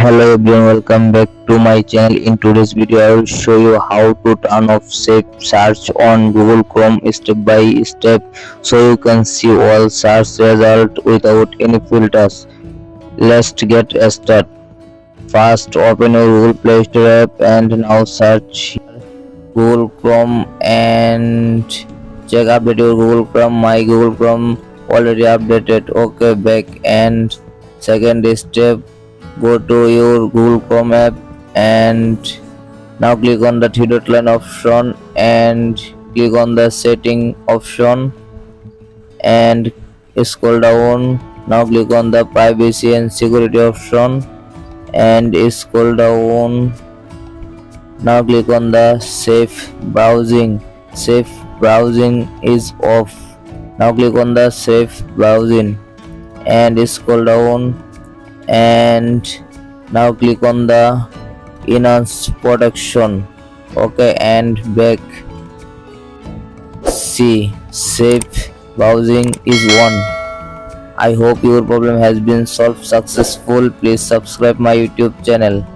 Hello everyone, welcome back to my channel. In today's video I will show you how to turn off safe search on Google Chrome step by step, so you can see all search results without any filters. Let's get started. First, open your Google Play Store app and now search Google Chrome and check update your Google Chrome. My Google Chrome already updated. Okay, back. And second step, go to your Google Chrome app and now click on the three dot line option and click on the setting option and scroll down. Now click on the privacy and security option and scroll down. Now click on the safe browsing. Safe browsing is off. Now click on the safe browsing and scroll down and now click on the enhanced protection. Okay, and back. See, safe browsing is on. I hope your problem has been solved successful. Please subscribe my YouTube channel.